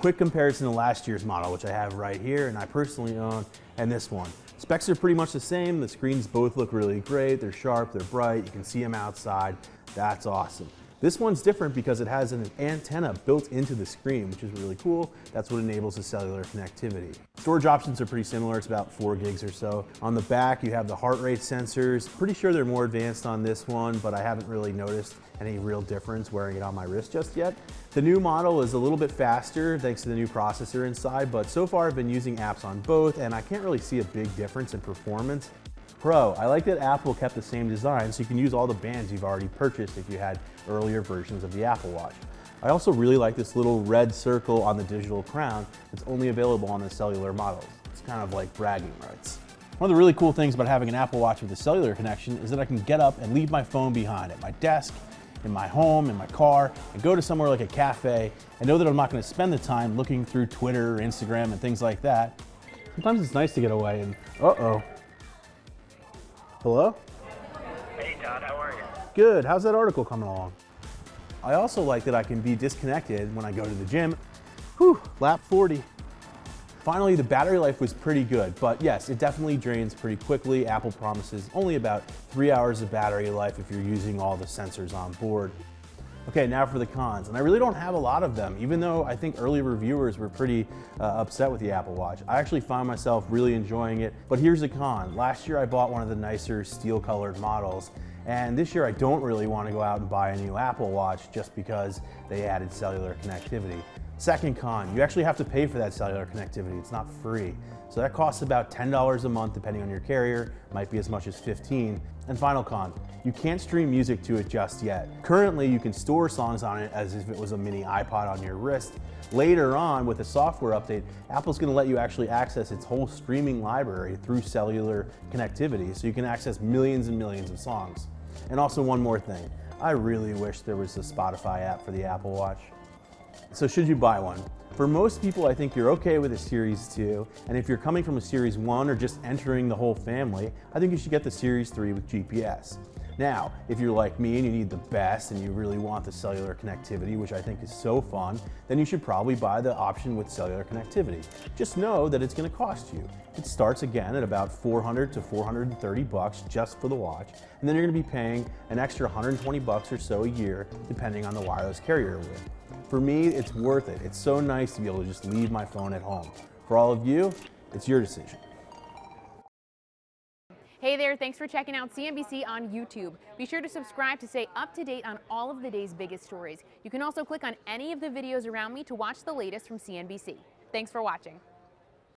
Quick comparison to last year's model, which I have right here and I personally own, and this one. Specs are pretty much the same. The screens both look really great. They're sharp, they're bright, you can see them outside. That's awesome. This one's different because it has an antenna built into the screen, which is really cool. That's what enables the cellular connectivity. Storage options are pretty similar. It's about 4 gigs or so. On the back, you have the heart rate sensors. Pretty sure they're more advanced on this one, but I haven't really noticed any real difference wearing it on my wrist just yet. The new model is a little bit faster thanks to the new processor inside, but so far I've been using apps on both and I can't really see a big difference in performance. Pro, I like that Apple kept the same design so you can use all the bands you've already purchased if you had earlier versions of the Apple Watch. I also really like this little red circle on the digital crown that's only available on the cellular models. It's kind of like bragging rights. One of the really cool things about having an Apple Watch with a cellular connection is that I can get up and leave my phone behind at my desk, in my home, in my car, and go to somewhere like a cafe and know that I'm not going to spend the time looking through Twitter or Instagram and things like that. Sometimes it's nice to get away and, uh-oh. Hello? Hey Todd, how are you? Good, how's that article coming along? I also like that I can be disconnected when I go to the gym. Whew, lap 40. Finally, the battery life was pretty good, but yes, it definitely drains pretty quickly. Apple promises only about 3 hours of battery life if you're using all the sensors on board. Okay, now for the cons, and I really don't have a lot of them, even though I think early reviewers were pretty upset with the Apple Watch. I actually found myself really enjoying it, but here's a con. Last year I bought one of the nicer steel-colored models, and this year I don't really want to go out and buy a new Apple Watch just because they added cellular connectivity. Second con, you actually have to pay for that cellular connectivity. It's not free. So that costs about $10 a month depending on your carrier, might be as much as $15. And final con, you can't stream music to it just yet. Currently, you can store songs on it as if it was a mini iPod on your wrist. Later on, with a software update, Apple's gonna let you actually access its whole streaming library through cellular connectivity, so you can access millions and millions of songs. And also one more thing, I really wish there was a Spotify app for the Apple Watch. So should you buy one? For most people, I think you're okay with a Series 2, and if you're coming from a Series 1 or just entering the whole family, I think you should get the Series 3 with GPS. Now, if you're like me and you need the best and you really want the cellular connectivity, which I think is so fun, then you should probably buy the option with cellular connectivity. Just know that it's going to cost you. It starts again at about $400 to $430 just for the watch, and then you're going to be paying an extra $120 or so a year depending on the wireless carrier you're with. For me, it's worth it. It's so nice to be able to just leave my phone at home. For all of you, it's your decision. Hey there, thanks for checking out CNBC on YouTube. Be sure to subscribe to stay up to date on all of the day's biggest stories. You can also click on any of the videos around me to watch the latest from CNBC. Thanks for watching.